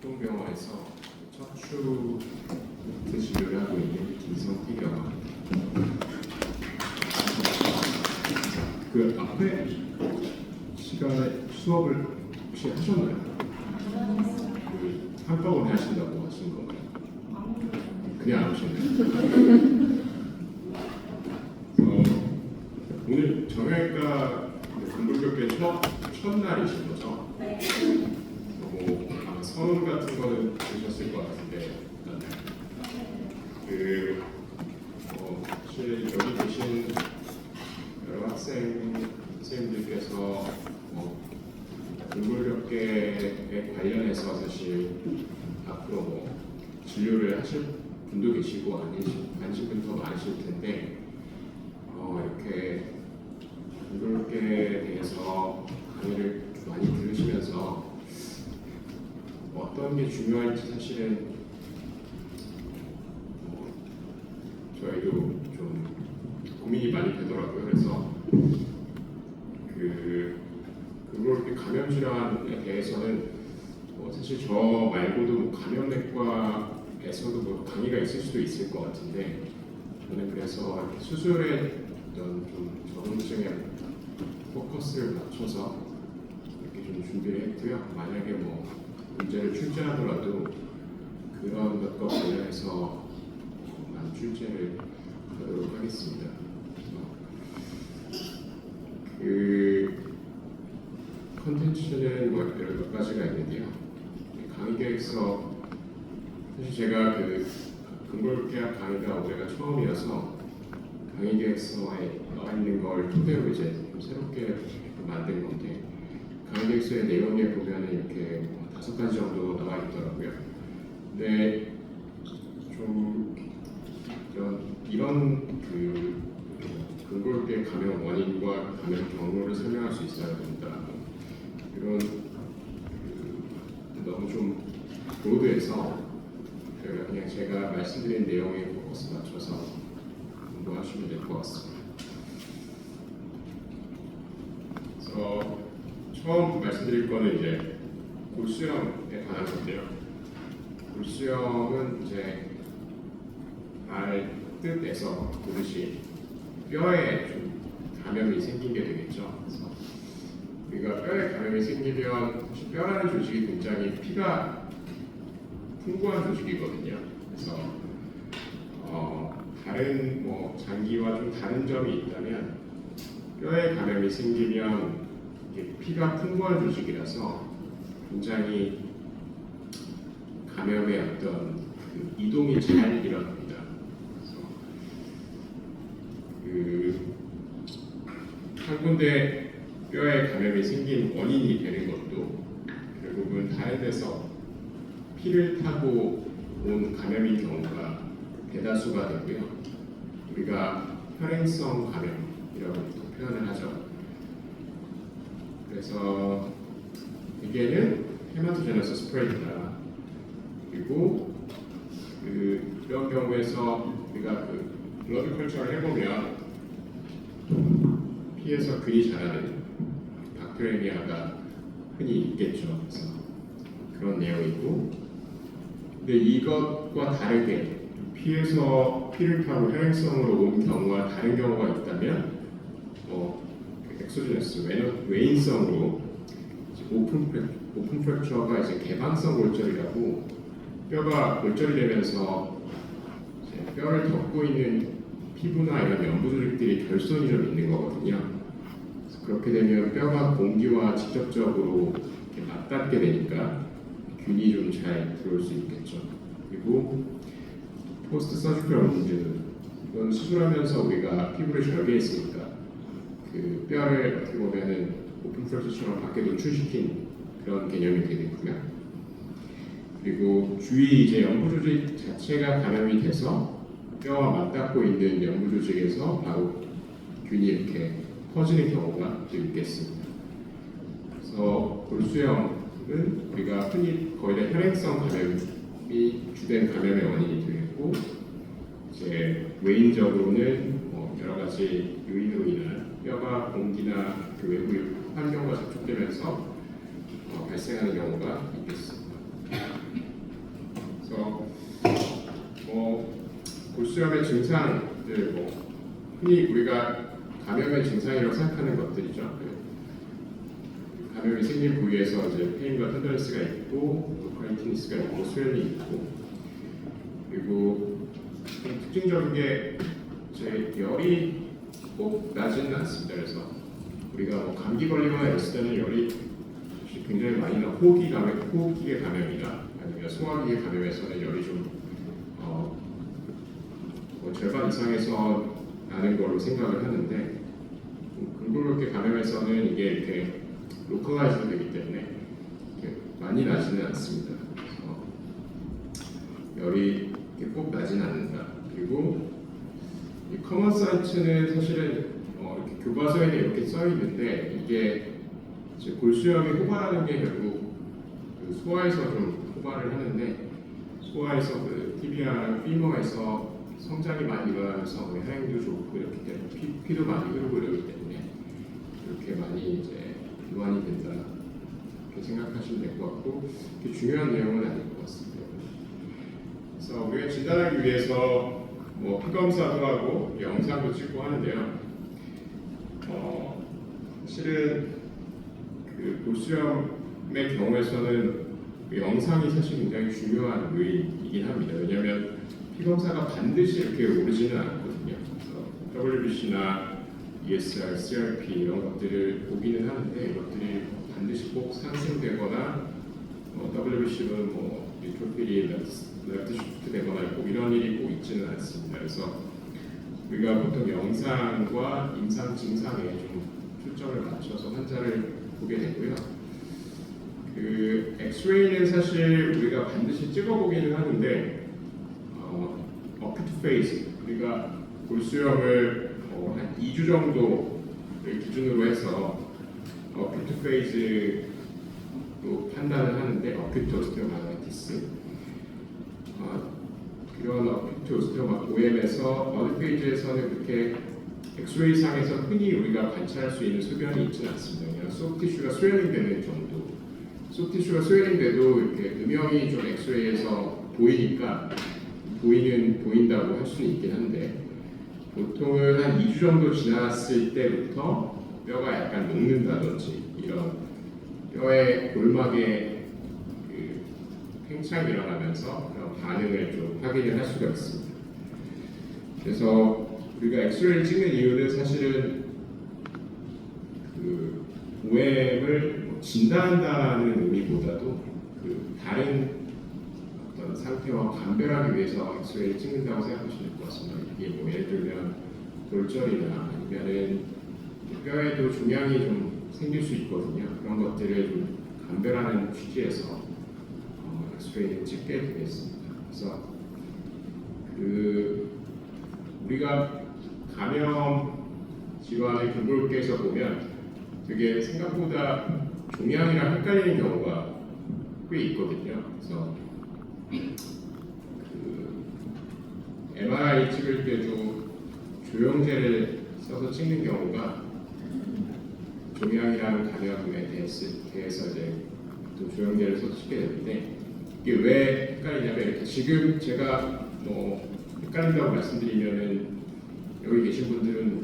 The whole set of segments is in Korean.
합동병원에서 척추 진료를 하고 있는 김성태라고 합니다. 그 앞에 시간에 수업을 혹시 하셨나요? 그 한꺼번에 하신다고 하신 건가요? 그냥 안 하셨나요? 오늘 정형외과 근무교육의 첫날이신 거죠? 네. 아마 서론 같은 거는 보셨을 것 같은데 사실 여기 계신 여러 선생님들께서 근무교육에 관련해서 사실 앞으로 진료를 하실 분도 계시고 아니신 분도 더 많으실 텐데 이렇게 근무교육에 대해서 강의를 많이 들으시면서 어떤 게 중요할지 사실은 저희도 좀 고민이 많이 되더라고요. 그래서 그걸 감염 질환에 대해서는 사실 저 말고도 감염내과에서도 강의가 있을 수도 있을 것 같은데 저는 그래서 수술에 어떤 좀 적응증에 포커스를 맞춰서 이렇게 좀 준비를 했고요. 만약에 문제를 출제하더라도 그런 것과 관련해서 출제를 하도록 하겠습니다. 컨텐츠는 여러 몇 가지가 있는데요. 강의 계획서 사실 제가 근골계약 강의가 올해가 처음이어서 강의 계획서에 나와 있는 걸 토대로 이제 좀 새롭게 만든 건데 강의 계획서의 내용에 보면은 이렇게 5가지 정도 나와 있더라고요. 근데 좀 이런 근골계 감염 원인과 감염 경로를 설명할 수 있어야 된다. 이런 너무 좀 브로드해서 그냥 제가 말씀드린 내용에 포커스 맞춰서 공부하시면 될 것 같습니다. 그래서 처음 말씀드릴 거는 이제 골수염에 관한 건데요. 골수염은 이제 말 뜻에서 보듯이 뼈에 좀 감염이 생긴 게 되겠죠. 그래서 우리가 뼈에 감염이 생기면 사실 뼈라는 조직이 굉장히 피가 풍부한 조직이거든요. 그래서 다른 장기와 좀 다른 점이 있다면 뼈에 감염이 생기면 피가 풍부한 조직이라서 굉장히 감염의 어떤 이동이 잘 일어납니다. 한 군데 뼈에 감염이 생긴 원인이 되는 것도 결국은 다른 데서 피를 타고 온 감염인 경우가 대다수가 되고요. 우리가 혈행성 감염이라고 표현을 하죠. 그래서 이게는 헤마토제너스 스프레드다. 그리고 이런 경우에서 우리가 블러드 컬처를 해보면 피에서 근이 자라는 박테레미아가 흔히 있겠죠. 그래서 그런 내용이고, 근데 이것과 다르게 피에서 피를 타고 혈행성으로 온 경우와 다른 경우가 있다면, 엑소지너스 외인성으로 오픈 프랙처가 이제 개방성 골절이라고 뼈가 골절이 되면서 뼈를 덮고 있는 피부나 이런 연부 조직들이 결손이 좀 있는 거거든요. 그렇게 되면 뼈가 공기와 직접적으로 이렇게 맞닿게 되니까 균이 좀 잘 들어올 수 있겠죠. 그리고 포스트 서지컬 원드, 이건 수술하면서 우리가 피부를 절개했으니까 그 뼈를 어떻게 보면은 오픈 프랙처처럼 밖에 노출시킨 그런 개념이 되겠고요. 그리고 주위 이제 연부 조직 자체가 감염이 돼서 뼈와 맞닿고 있는 연부 조직에서 바로 균이 이렇게 퍼지는 경우가 또 있겠습니다. 그래서 골수염은 우리가 흔히 거의 다 혈행성 감염이 주된 감염의 원인이 되겠고, 이제 외인적으로는 여러 가지 요인으로 인한 뼈가 공기나 외부 환경과 접촉되면서 발생하는 경우가 있겠습니다. 골수염의 증상들 뭐 흔히 우리가 감염의 증상이라고 생각하는 것들이죠. 감염이 생긴 부위에서 이제 페인과 텐더니스가 있고, 로컬티니스가 있고, 스웰링이 있고, 그리고 좀 특징적인 게 제 열이 꼭 나지는 않습니다. 그래서 우리가 뭐 감기 걸리거나 이랬을 때는 열이 굉장히 많이 나, 호흡기계 감염이나 아니면 소화기계 감염에서는 열이 좀 뭐 절반 이상에서 나는 걸로 생각을 하는데, 근골격계 감염에서는 이게 이렇게 로컬라이즈도 되기 때문에 이렇게 많이 나지는 않습니다. 그래서 열이 이렇게 꼭 나지는 않는다. 그리고 이 커먼 사이트는 사실은 이렇게 교과서에는 이렇게 써 있는데, 이게 이제 골수염이 호발하는 게 결국 그 소화에서 좀 호발을 하는데, 소화에서 그 티비아랑 피머에서 성장이 많이 일어나면서 해양도 좋고 이렇기 때문에 피도 많이 흐르고 이러기 때문에 이렇게 많이 이제 교환이 된다 이렇게 생각하시면 될 것 같고, 그렇게 중요한 내용은 아닐 것 같습니다. 그래서 우리가 진단하기 위해서 뭐 피검사도 하고 영상도 찍고 하는데요. 사실은 그 골수염의 경우에서는 그 영상이 사실 굉장히 중요한 요인이긴 합니다. 왜냐하면 피검사가 반드시 이렇게 오르지는 않거든요. 그래서 WBC나 ESR, CRP 이런 것들을 보기는 하는데, 이것들이 반드시 꼭 상승되거나 WBC는 뭐 뉴트로필이 레프트 시프트 되거나 꼭 이런 일이 꼭 있지는 않습니다. 그래서 우리가 보통 영상과 임상 증상에 좀 초점을 맞춰서 환자를 보게 되고요. 그 엑스레이는 사실 우리가 반드시 찍어보기는 하는데, 어큐트 페이즈, 우리가 골수염을 한 2주 정도를 기준으로 해서 어큐트 페이즈로 판단을 하는데, 어큐트 오스테오마이티스, 그런 어큐트 오스테오마 OM에서 어드 페이지에서는 그렇게 엑스레이 상에서 흔히 우리가 관찰할 수 있는 소견이 있지는 않습니다. 그냥 소프티슈가 스웰링 되는 정도. 소프티슈가 스웰링 돼도 이렇게 음영이 좀 엑스레이에서 보이니까 보인다고 할 수는 있긴 한데, 보통은 한 2주 정도 지났을 때부터 뼈가 약간 녹는다든지 이런 뼈의 골막에 그 팽창이 일어나면서 그런 반응을 좀 확인을 할 수가 있습니다. 그래서 우리가 엑스레이를 찍는 이유는 사실은 그 OM을 진단한다는 의미보다도 그 다른 어떤 상태와 감별하기 위해서 엑스레이를 찍는다고 생각하시면 될 것 같습니다. 이게 뭐 예를 들면 골절이나 아니면은 뼈에도 종양이 좀 생길 수 있거든요. 그런 것들을 좀 감별하는 취지에서 엑스레이를 찍게 되겠습니다. 그래서 그 우리가 감염 질환의 근골격계에서 보면 되게 생각보다 종양이랑 헷갈리는 경우가 꽤 있거든요. 그래서 그 MRI 찍을 때도 조영제를 써서 찍는 경우가 종양이랑 감염에 대해서 이제 또 조영제를 써서 찍게 되는데, 이게 왜 헷갈리냐면, 이렇게 지금 제가 뭐 헷갈린다고 말씀드리면은 여기 계신 분들은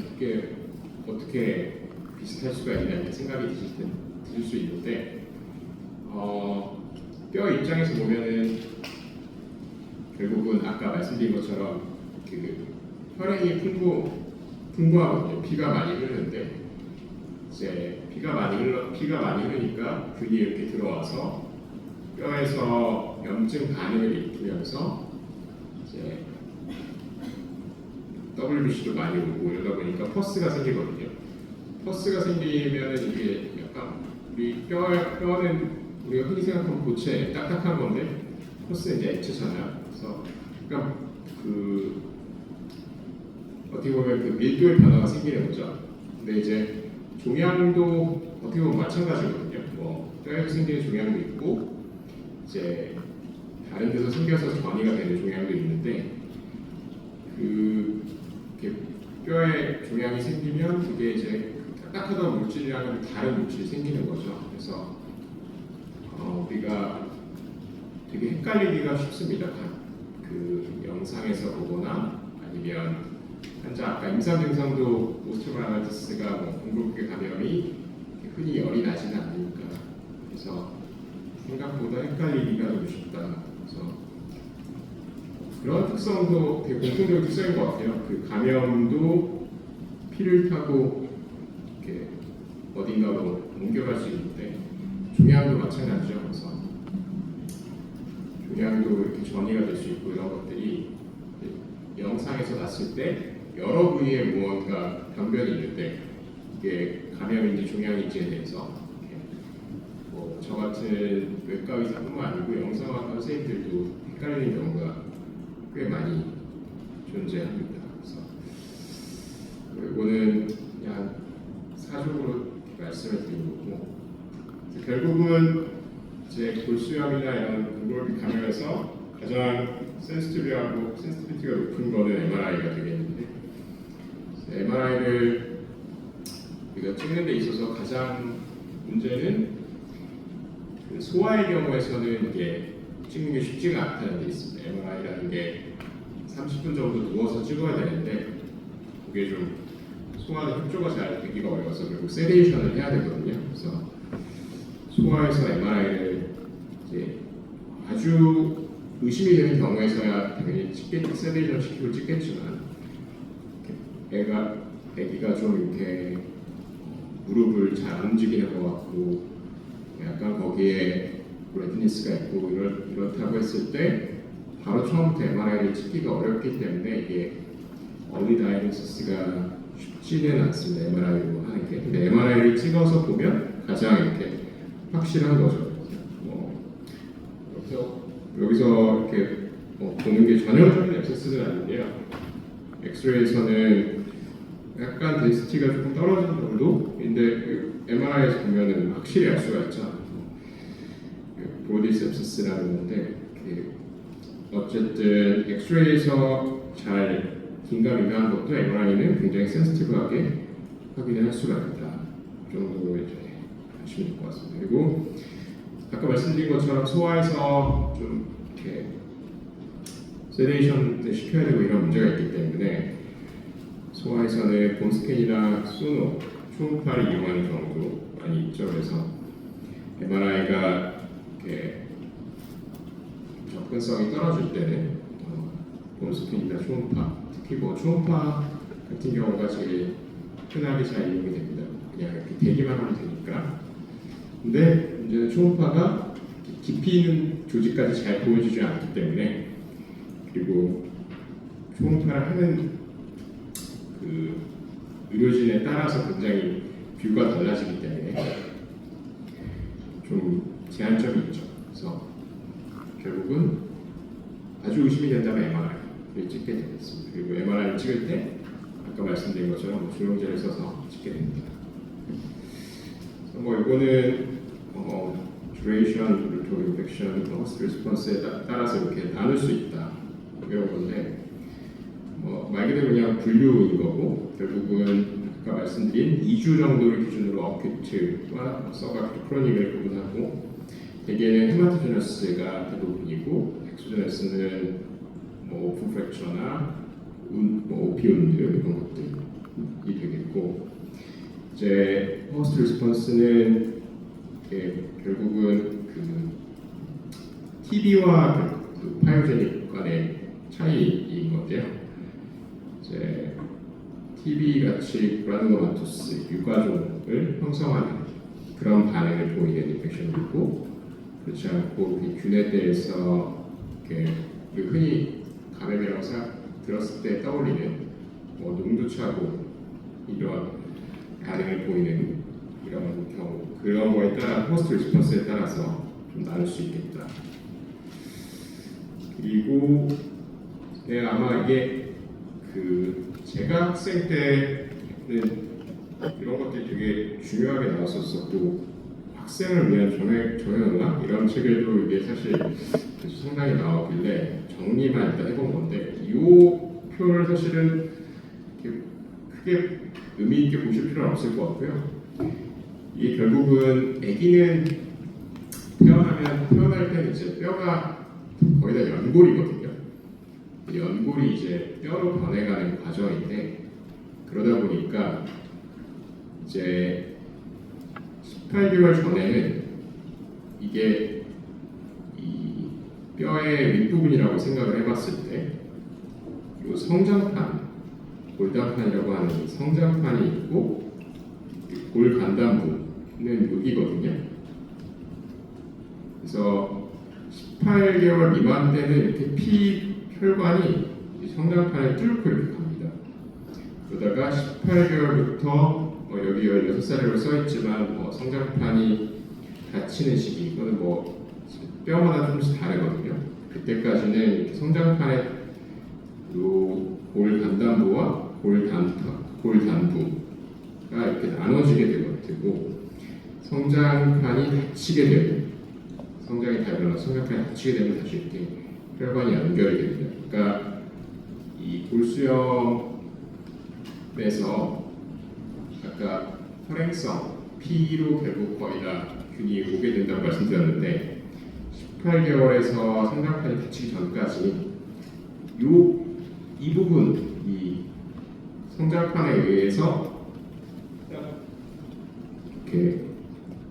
어떻게 비슷할 수가 있냐 이렇게 생각이 드실 수 있는데, 뼈 입장에서 보면은 결국은 아까 말씀드린 것처럼 그 혈액이 풍부하거든요. 피가 많이 흐르는데, 이제 피가 많이 흐르니까 균이 이렇게 들어와서 뼈에서 염증 반응을 일으키면서 이제 WBC도 많이 오고 이러다 보니까 퍼스가 생기거든요. 퍼스가 생기면은 이게 약간 우리 뼈는 우리가 흔히 생각하는 고체 딱딱한 건데, 퍼스는 이제 액체잖아요. 그래서 그러니까 그 어떻게 보면 그 밀도의 변화가 생기는 거죠. 근데 이제 종양도 어떻게 보면 마찬가지거든요. 뭐 뼈에서 생기는 종양도 있고, 이제 다른 데서 생겨서 전이가 되는 종양도 있는데, 그 뼈에 종양이 생기면 그게 이제 딱딱하던 물질이랑은 다른 물질이 생기는 거죠. 그래서 우리가 되게 헷갈리기가 쉽습니다. 그 영상에서 보거나 아니면 환자 아까 임상 증상도 오스티오아라이티스가 뭐 공급기 감염이 흔히 열이 나지는 않으니까 그래서 생각보다 헷갈리기가 좀 쉽다. 그래서 그런 특성도 되게 공통적인 특성인 것 같아요. 그 감염도 피를 타고 이렇게 어딘가로 옮겨갈 수 있는데 종양도 마찬가지죠. 그래서 종양도 이렇게 전이가 될 수 있고 이런 것들이 영상에서 봤을 때 여러 부위에 무언가 병변이 있는데 이게 감염인지 종양인지에 대해서 저 같은 외과 의사뿐만 아니고 영상학과 선생님들도 헷갈리는 경우가 꽤 많이 존재합니다. 그래서 이거는 그냥 사적으로 말씀을 드린 거고 결국은 이제 골수염이나 이런 공골기 감염에서 가장 센시티비티가 높은 거는 MRI가 되겠는데 MRI를 우리가 찍는 데 있어서 가장 문제는 그 소아의 경우에서는 이게 찍는 게 쉽지가 않다는 데 있습니다. MRI라는 게 30분 정도 누워서 찍어야 되는데 그게 좀 소아는 협조가 잘 되기가 어려워서 결국 세데이션을 해야 되거든요. 그래서 소아에서 MRI를 이제 아주 의심이 되는 경우에서야 당연히 세데이션 시키고 찍겠지만 애기가 좀 이렇게 무릎을 잘 안 움직이는 것 같고 약간 거기에 레티니스가 있고 이렇다고 했을 때 바로 처음부터 MRI를 찍기가 어렵기 때문에 이게 얼리 다이그노시스가 쉽지는 않습니다. MRI로 하는 게. 근데 MRI를 찍어서 보면 가장 이렇게 확실한 거죠. 여기서 이렇게 보는 게 전형적인 앱세스는 아닌데요. 엑스레이에서는 약간 덴시티가 조금 떨어진 정도인데 그 MRI에서 보면은 확실히 알 수가 있죠. 보디 셉시스라는 건데 어쨌든 엑스레이에서 잘 긴가 민감한 것도 MRI는 굉장히 센시티브하게 확인을 할 수가 있다 정도로 이제 하시면 될 것 같습니다. 그리고 아까 말씀드린 것처럼 소아에서 좀 이렇게 세데이션을 시켜야 되고 이런 문제가 있기 때문에 소아에서는 봄스캔이나 소노, 초음파를 이용하는 경우도 많이 있죠. 그래서 MRI가 이렇게 접근성이 떨어질 때는 봄스캔이나 초음파, 특히 뭐 초음파 같은 경우가 제일 흔하게 잘 이용이 됩니다. 그냥 이렇게 대기만 하면 되니까. 근데 이제 초음파가 깊이 있는 조직까지 잘 보여주지 않기 때문에 그리고 초음파를 하는 그 의료진에 따라서 굉장히 뷰가 달라지기 때문에 좀 제한점이 있죠. 그래서 결국은 아주 의심이 된다면 MRI를 찍게 되겠습니다. 그리고 MRI를 찍을 때 아까 말씀드린 것처럼 조영제를 써서 찍게 됩니다. 그래서 뭐 이거는 duration, brutal infection, host response에 따라서 이렇게 나눌 수 있다 이런 건데 말 그대로 그냥 분류인 거고 결국은 아까 말씀드린 2주 정도를 기준으로 어큐트와 서브어큐트 크로닉을 구분하고 대개는 헤마토제너스가 대부분이고 엑소제너스는 뭐 오픈 프랙처나 OP 운드 이런 것들이 되겠고 이제 호스트 리스폰스는 결국은 그 TB와 그 파이오제닉 간의 차이인 건데요. 이제 TB 같이 그라누로마토스 유가종을 형성하는 그런 반응을 보이는 인펙션이 있고 그렇지 않고 균에 대해서 이렇게 흔히 감염이라고 들었을 때 떠올리는 농도 차고 이런 반응을 보이는 이런 경우 그런 거에 따라 호스트 리스폰스에 따라서 좀 나눌 수 있겠다. 그리고 아마 이게 그 제가 학생 때는 이런 것들이 되게 중요하게 나왔었고 학생을 위한 정형의학 이런 책에도 이게 사실 상당히 나왔길래 정리만 일단 해본 건데 이 표를 사실은 크게 의미 있게 보실 필요는 없을 것 같고요. 이게 결국은 아기는 태어날 때는 이제 뼈가 거의 다 연골이거든요. 연골이 이제 뼈로 변해가는 과정인데 그러다 보니까 이제 18개월 전에는 이게 이 뼈의 윗부분이라고 생각을 해봤을 때 이 성장판, 골단판이라고 하는 성장판이 있고 골간단부는 여기거든요. 그래서 18개월 미만 때는 이렇게 혈관이 성장판을 뚫고 이렇게 갑니다. 그러다가 18개월부터 여기 16살이라고 써있지만 성장판이 닫히는 시기, 이거는 뼈마다 조금씩 다르거든요. 그때까지는 이렇게 성장판의 요 골간단부와 골단부가 이렇게 나눠지게 되고 성장판이 닫히게 되면 성장이 다 일어나서 성장판이 닫히게 되면 다시 이렇게 혈관이 연결이 됩니다. 그러니까 이 골수염에서 아까 혈행성 P로 결국 거의 다 균이 오게 된다고 말씀드렸는데 18개월에서 성장판이 닫히기 전까지 이 부분, 이 성장판에 의해서 이렇게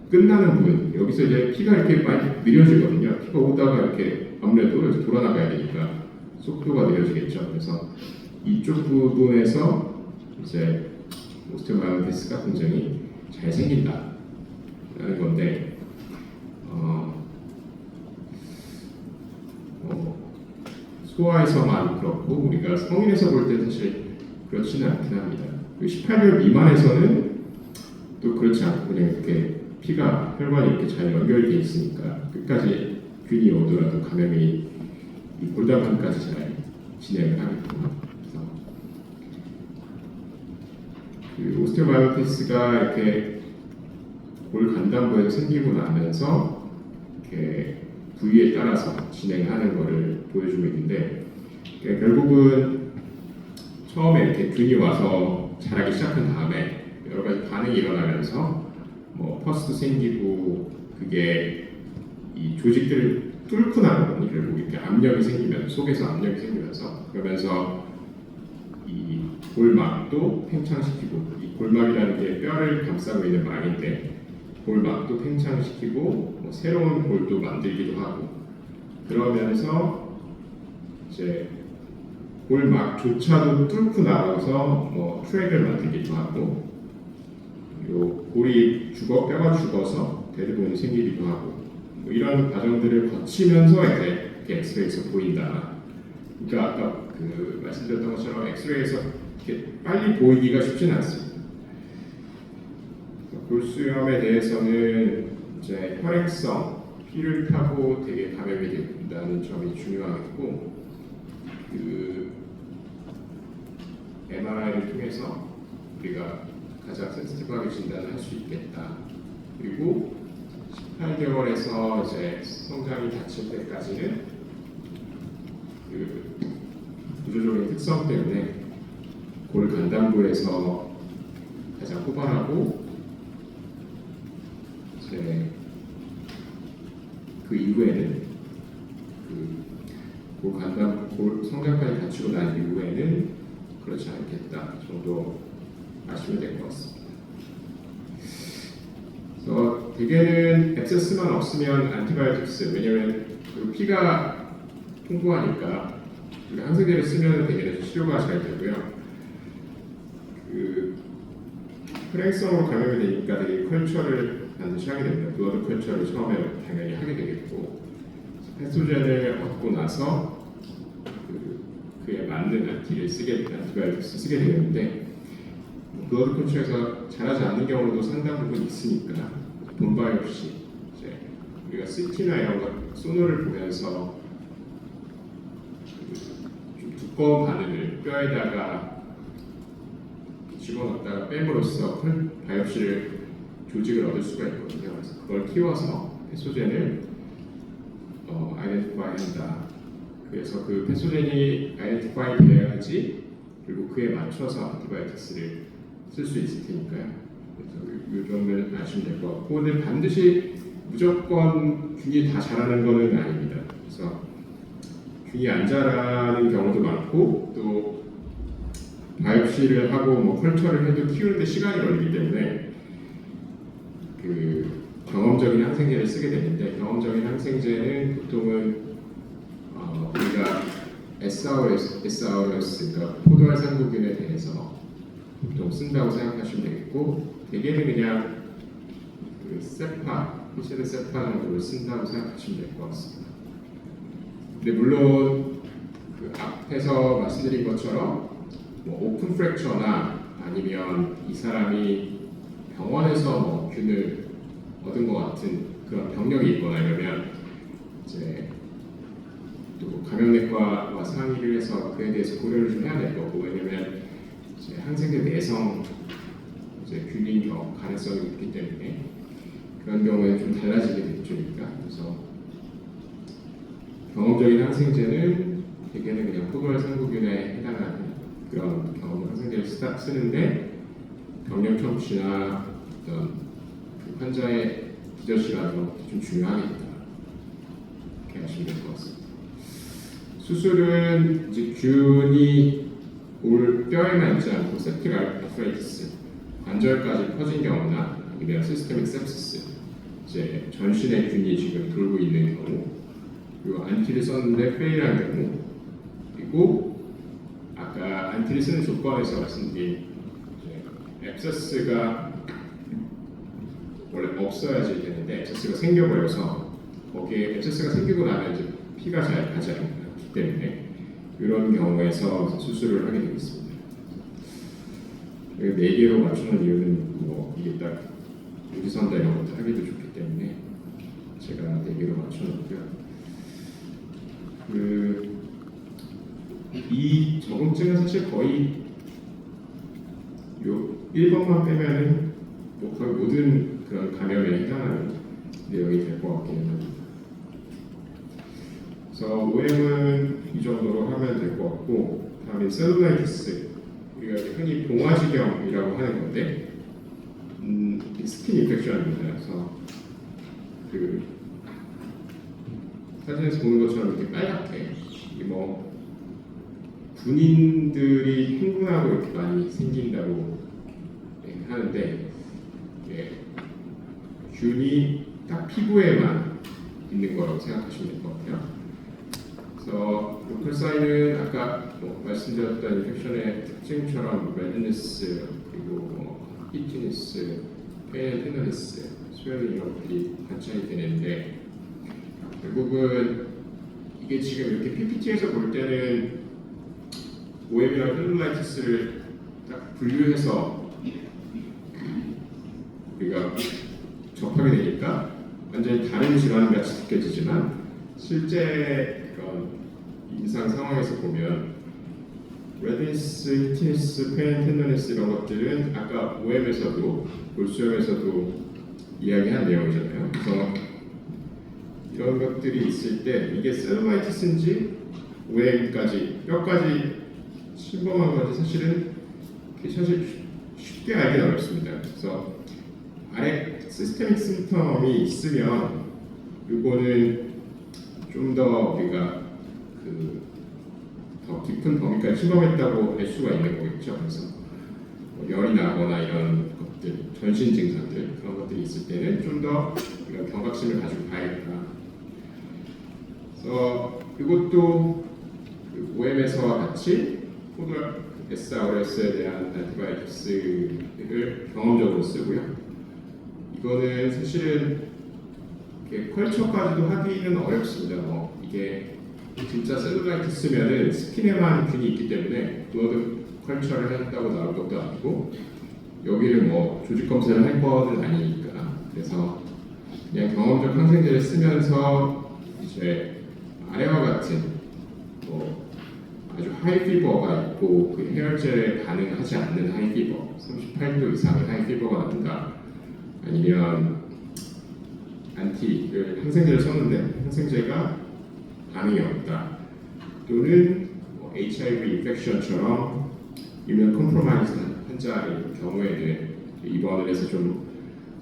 끝나는 부분, 여기서 이제 피가 이렇게 많이 느려지거든요. 피가 오다가 이렇게 아무래도 이렇게 돌아나가야 되니까 속도가 느려지겠죠. 그래서 이쪽 부분에서 이제 오스테오마이오티스가 굉장히 잘 생긴다라는 건데 소아에서만 그렇고 우리가 성인에서 볼 때 사실 그렇지는 않긴 합니다. 18개월 미만에서는 또 그렇지 않고 그냥 이렇게 피가 혈관이 이렇게 잘 연결되어 있으니까 끝까지 균이 오더라도 감염이 이 골단판까지 잘 진행을 하겠고 그래서 그 오스테오마이오티스가 이렇게 골간단부에서 생기고 나면서 이렇게 부위에 따라서 진행하는 것을 보여주고 있는데 결국은 처음에 이렇게 균이 와서 자라기 시작한 다음에 여러 가지 반응이 일어나면서 퍼스도 생기고 그게 이 조직들을 뚫고 나가거든요. 결국 이렇게 압력이 생기면 속에서 압력이 생기면서 그러면서 이 골막도 팽창시키고 이 골막이라는 게 뼈를 감싸고 있는 막인데 골막도 팽창시키고 새로운 골도 만들기도 하고 그러면서 이제 골막조차도 뚫고 나가서 트랙을 만들기도 하고 요 골이 뼈가 죽어서 데드본이 생기기도 하고 이런 과정들을 거치면서 이제 이렇게 엑스레이에서 보인다. 그러니까 아까 그 말씀드렸던 것처럼 엑스레이에서 이렇게 빨리 보이기가 쉽지는 않습니다. 골수염에 대해서는 이제 혈행성 피를 타고 되게 감염이 된다는 점이 중요하겠고 그 MRI를 통해서 우리가 가장 센시티브하게 진단을 할 수 있겠다. 그리고 18개월에서 이제 성장이 닫힐 때까지는 그 구조적인 특성 때문에 골간단부에서 가장 호반하고 이제 그 이후에는 그 성장판이 닫히고 난 이후에는 그렇지 않겠다 정도 아시면 될 것 같습니다. 그래서 대개는 액세스만 없으면 안티바이오틱스, 왜냐면 그 피가 풍부하니까 항생제를 쓰면 대개는 치료가 잘 되고요. 그 혈행성으로 감염이 되니까 되게 컬처를 반드시 하게 됩니다. 블러드 컬처를 처음에 당연히 하게 되겠고 패소젠을 얻고 나서 그에 맞는 안티바이오틱스 쓰게 되는데 블러드 컬처에서 잘하지 않는 경우도 상당 부분 있으니까 본바이옵시 이제 우리가 CT나 이런 거 소노를 보면서 좀 두꺼운 바늘을 뼈에다가 집어넣다가 뺨으로써 바이옵시를 조직을 얻을 수가 있거든요. 그래서 그걸 키워서 패소젠을 아이덴티파이 한다. 그래서 그 패소젠이 아이덴티파이 되어야지 그리고 그에 맞춰서 안티바이오틱스를 쓸 수 있을 테니까요. 그래서 이 점을 아시면 될 것 같고, 근데 반드시 무조건 균이 다 자라는 것은 아닙니다. 그래서 균이 안 자라는 경우도 많고 또 바이옵시를 하고 뭐 컬처를 해도 키우는데 시간이 걸리기 때문에 그 경험적인 항생제를 쓰게 되는데 경험적인 항생제는 보통은 우리가 SRS, 그러니까 포도알 상구균에 대해서 보통 쓴다고 생각하시면 되겠고 대개는 그냥 그 세파, 피시드 세파 정도를 쓴다고 생각하시면 될 것 같습니다. 근데 물론 그 앞에서 말씀드린 것처럼 뭐 오픈 프랙처나 아니면 이 사람이 병원에서 뭐 균을 얻은 것 같은 그런 병력이 있거나 이러면 이제 또 감염내과와 상의를 해서 그에 대해서 고려를 좀 해야 될 거고 왜냐면 이제 항생제 내성 이제 균인 가능성이 있기 때문에 그런 경우에 좀 달라지겠죠.니까 그래서 경험적인 항생제는 대개는 그냥 포도알 상구균에 해당하는 그런 경험적 항생제를 쓰는데 병력 청취나 어떤 그 환자의 기저시라는 것도 좀 중요하겠다 이렇게 하시면 될 것 같습니다. 수술은 이제 균이 올 뼈에만 있지 않고 septic arthritis 관절까지 퍼진 경우나 아니면 시스테믹 sepsis 이제 전신에 균이 지금 돌고 있는 경우 그리고 안티를 썼는데 페일한 경우 그리고 아까 안티를 쓰는 조건에서 말씀드린 앱세스가 원래 없어야지 되는데 앱세스가 생겨버려서 거기에 앱세스가 생기고 나면 이제 피가 잘 가지 않기 때문에 이런 경우에서 수술을 하게 되겠습니다. 4개로 맞추는 이유는 뭐 이게 딱 유지선다 이런 것도 하기도 좋기 때문에 제가 4개로 맞춰놓고요. 이 적응증은 사실 거의 요 1번만 빼면은 뭐 거의 모든 그런 감염에 해당하는 내용이 될 것 같기는 합니다. 그래서 OM은 이 정도로 하면 될 것 같고 다음에 셀룰라이티스 우리가 흔히 봉화지경이라고 하는 건데 스킨 인펙션입니다. 그래서 그 사진에서 보는 것처럼 이렇게 빨갛게 뭐 군인들이 흥분하고 이렇게 많이 생긴다고 하는데 균이 딱 피부에만 있는 거라고 생각하시면 될 것 같아요. 그래서 로컬 사인은 아까 뭐 말씀드렸던 인펙션의 특징처럼 레드니스 그리고 히티니스, 페인티너니스, 스웰링 이런 것들이 관찰이 되는데 결국은 이게 지금 이렇게 PPT에서 볼 때는 OM이랑 셀룰라이티스를 딱 분류해서 우리가 접하게 되니까 완전히 다른 질환 같이 느껴지지만 실제 그런 임상 상황에서 보면 레드니스, 히티니스, 페인, 텐더니스 이런 것들은 아까 OM에서도 골수염에서도 이야기한 내용이잖아요. 그래서 이런 것들이 있을 때 이게 셀룰라이티스인지 OM까지 뼈까지 침범한 건지 사실은 쉽게 알기는 어렵습니다. 그래서 아래 시스테믹 심텀이 있으면 이거는 좀 더 우리가 더 깊은 범위까지 침범했다고 알 수가 있는 거겠죠. 그래서 뭐 열이 나거나 이런 것들, 전신 증상들 그런 것들이 있을 때는 좀 더 우리가 경각심을 가지고 봐야겠다. 그래서 이것도 그 OM에서와 같이 포도알 SRS에 대한 안티바이오틱스를 경험적으로 쓰고요. 이거는 사실은 컬처까지도 하기는 어렵습니다. 뭐 이게 진짜 셀룰라이티스면은 스킨에만 균이 있기 때문에 블러드 컬처를 한다고 나올 것도 아니고 여기를 뭐 조직 검사를 할 거는 아니니까 그래서 그냥 경험적 항생제를 쓰면서 이제 아래와 같은 뭐 아주 하이피버가 있고 그 해열제에 반응하지 않는 하이피버 38도 이상의 하이피버가 난다 아니면 항생제를 썼는데 항생제가 반응이 없다 또는 뭐 HIV 인펙션처럼 이면 컴프로마이즈한 환자의 경우에는 입원을 해서 좀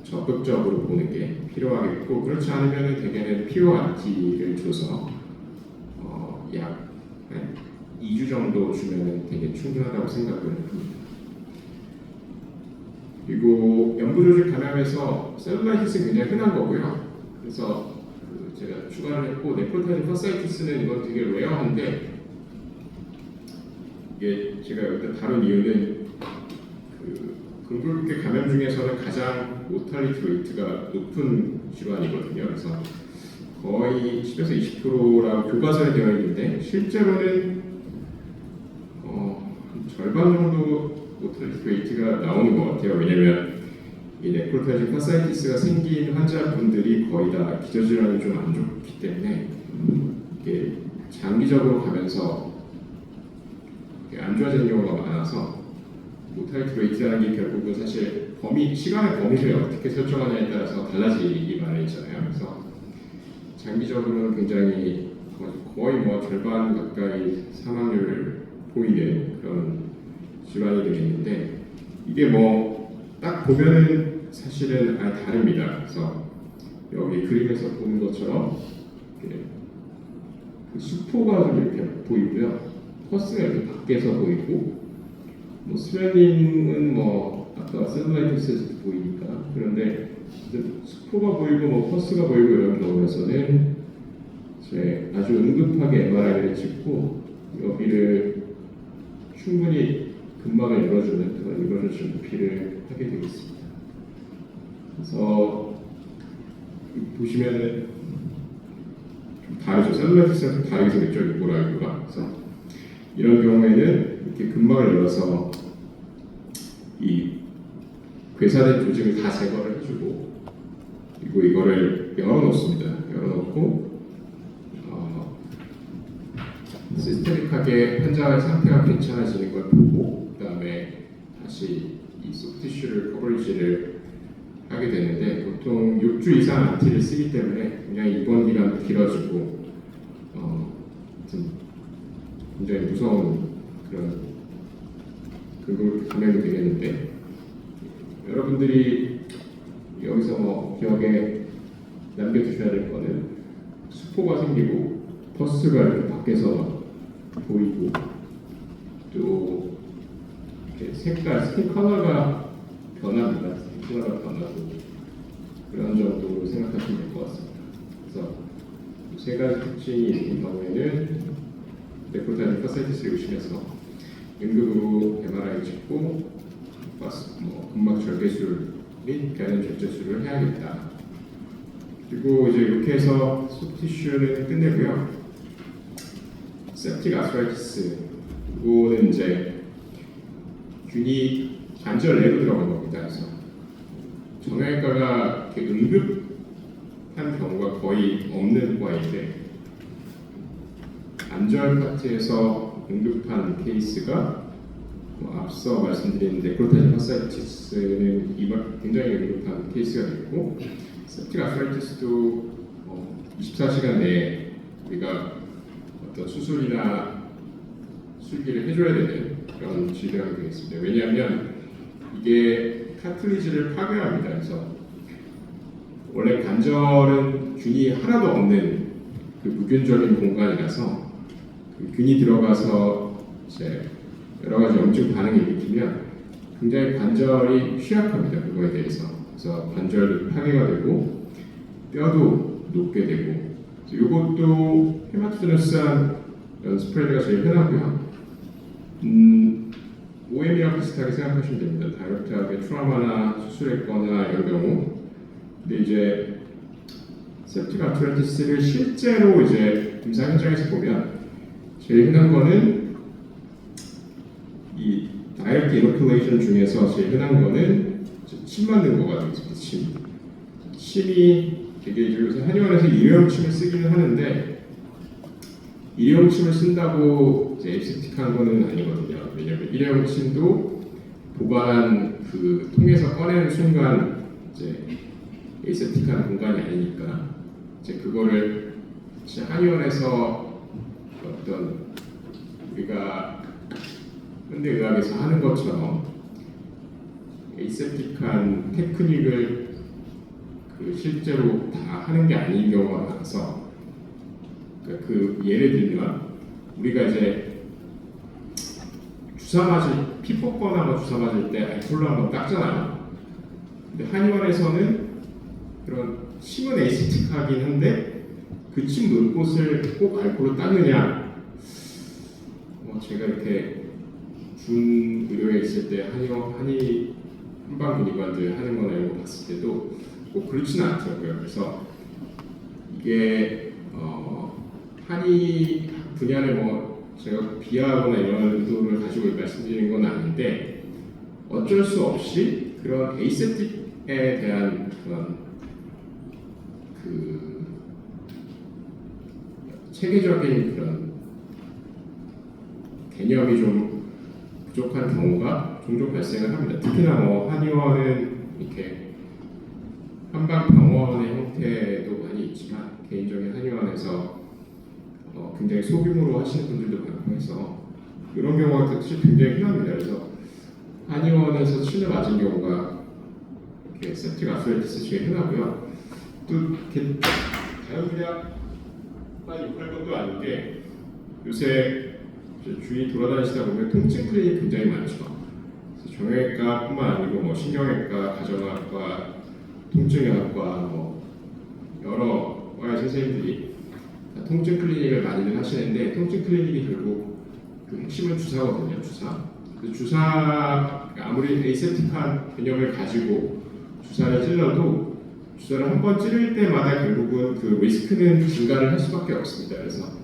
적극적으로 보는 게 필요하겠고 그렇지 않으면 대개는 피오 안티를 줘서 약 2주 정도 주면 되게 충분하다고 생각을 합니다. 그리고 연부조직 감염에서 셀룰라이티스는 굉장히 흔한 거고요. 그래서 제가 추가를 했고, 네프로타이팅 파사이티스는 이건 되게 레어한데, 이게 제가 여기다 다룬 이유는 근골격계 감염 중에서는 가장 모탈리티 레이트가 높은 질환이거든요. 그래서 거의 10에서 20%라고 교과서에 되어 있는데, 실제로는 절반 정도 모탈리티 레이트가 나오는 것 같아요. 왜냐면 이 네프로타이팅 파사이티스가 생긴 환자분들이 거의 다 기저질환이 좀 안 좋기 때문에 이게 장기적으로 가면서 안 좋아지는 경우가 많아서 모탈리티 레이트라는 게 결국은 사실 시간의 범위를 어떻게 설정하냐에 따라서 달라지기 마련이잖아요. 그래서 장기적으로는 굉장히 거의 절반 가까이 사망률을 보이는 그런 질환이 되겠는데, 이게 딱 보면은 사실은 아예 다릅니다. 그래서 여기 그림에서 보는 것처럼 수포가 좀 이렇게 보이고요. 퍼스가 이렇게 밖에서 보이고, 스웰링은 아까 셀룰라이티스에서 보이니까. 그런데 수포가 보이고 퍼스가 보이고 이런 경우에서는 이제 아주 응급하게 MRI를 찍고 여기를 충분히 근막을 열어주는 그런 이거를 높이를 하게 되겠습니다. 그래서 보시면은 좀 다르죠. 셀룰라이티스랑 좀 다르게 생겼죠, 이거랑. 그래서 이런 경우에는 이렇게 근막을 열어서 이 괴사된 조직을 다 제거를 해주고, 그리고 이거를 열어놓습니다. 열어놓고 시스테믹하게 환자의 상태가 괜찮아지는 걸 보고, 그 다음에 다시 이 소프티슈를 커버리지를 하게 되는데, 보통 6주 이상 안티를 쓰기 때문에 굉장히 입원 기간도 길어지고 굉장히 무서운 그런 감염이 되겠는데, 여러분들이 여기서 기억에 남겨두셔야 될 거는 수포가 생기고 퍼스가 이렇게 밖에서 보이고, 또 이렇게 스킨 컬러가 변합니다. 스킨 컬러가 변하고, 그런 정도로 생각하시면 될 것 같습니다. 그래서 세 가지 특징이 있는 경우에는 네프로타이팅 파사이티스를 의심해서 응급으로 MRI 찍고 근막 절개술 및 배는 절제술을 해야겠다. 그리고 이제 이렇게 해서 소프티슈는 끝내고요. 세프틱 아스라이티스, 이거는 이제 균이 관절 내로 들어간 겁니다. 그래서 정형외과가 응급한 경우가 거의 없는 과인데, 관절 파트에서 응급한 케이스가 앞서 말씀드린 네프로타이팅 파사이티스는 굉장히 응급한 케이스가 있고, 세프틱 아스라이티스도 24시간 내에 우리가 어떤 수술이나 술기를 해줘야 되는 그런 질병이 되겠습니다. 왜냐하면 이게 카틀리지를 파괴합니다. 그래서 원래 관절은 균이 하나도 없는 무균적인 공간이라서 균이 들어가서 이제 여러 가지 염증 반응을 일으키면 굉장히 관절이 취약합니다. 그거에 대해서. 그래서 관절도 파괴가 되고 뼈도 녹게 되고, 이것도 헤마토제너스한 스프레드가 제일 흔하고요. OM이랑 비슷하게 생각하시면 됩니다. 다이렉트하게 트라우마나 수술했거나 이런 경우. 근데 이제 세프틱 아트라이티스를 실제로 이제 임상 현장에서 보면 제일 흔한 거는 이 다이렉트 이노큘레이션 중에서 제일 흔한 거는 침 맞는 거가 되겠습니다. 침이 되게 요새 한의원에서 일회용침을 쓰기는 하는데, 일회용침을 쓴다고 이제 에이셉틱한 거는 아니거든요. 왜냐하면 일회용침도 보관 통에서 꺼내는 순간 이제 에이셉틱한 공간이 아니니까, 이제 그거를 한의원에서 어떤 우리가 현대의학에서 하는 것처럼 에이셉틱한 테크닉을 실제로 다 하는 게 아닌 경우가 많아서, 예를 들면 우리가 이제 피 뽑거나 뭐 주사 맞을 때 알코올로 한번 닦잖아요. 근데 한의원에서는 그런 침은 에이세틱하긴 한데 그 침 놓을 곳을 꼭 알코올로 닦느냐? 제가 이렇게 군 의료에 있을 때 한의 한방군의관들 하는 거나 이런 거 봤을 때도 꼭 그렇지는 않더라고요. 그래서 이게 한의 분야를 제가 비하하거나 이런 의도를 가지고 말씀드리는 건 아닌데 어쩔 수 없이 그런 에이세틱에 대한 그런 그 체계적인 그런 개념이 좀 부족한 경우가 종종 발생을 합니다. 특히나 한의원은 이렇게 한방 병원의 형태도 많이 있지만 개인적인 한의원에서 굉장히 소규모로 하시는 분들도 많고 해서 이런 경우가 사실 굉장히 흔합니다. 그래서 한의원에서 침을 맞은 경우가 이렇게 septic arthritis 중에 흔하고요. 또 이렇게 자연분야만 욕할 것도 아닌 게 요새 주위 돌아다니시다 보면 통증 클리닉 굉장히 많죠. 정형외과뿐만 아니고 신경외과, 가정학과, 통증의학과 여러 과의 선생님들이 통증 클리닉을 많이들 하시는데 통증 클리닉이 결국 그 핵심은 주사거든요. 주사 아무리 에이세틱한 개념을 가지고 주사를 찔러도 주사를 한 번 찌를 때마다 결국은 그 리스크는 증가를 할 수밖에 없습니다. 그래서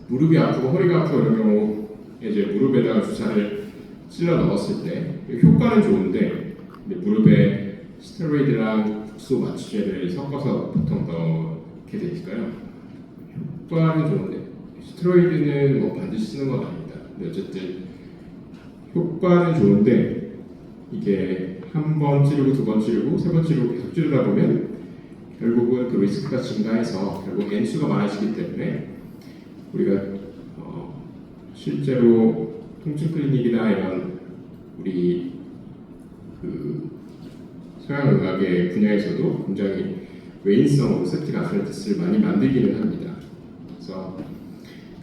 무릎이 아프고 허리가 아프고 이런 경우에 이제 무릎에다가 주사를 찔러 넣었을 때 효과는 좋은데 무릎에 스테로이드랑 국소 마취제를 섞어서 보통 넣게 되니까요. 효과는 좋은데 스테로이드는 반드시 쓰는 건 아닙니다. 근데 어쨌든 효과는 좋은데 이게 한 번 찌르고 두 번 찌르고 세 번 찌르고 계속 찌르다 보면 결국은 그 리스크가 증가해서 결국 N수가 많아지기 때문에 우리가 실제로 통증 클리닉이나 이런 우리 그 서양의학의 분야에서도 굉장히 외인성으로 septic arthritis를 많이 만들기는 합니다. 그래서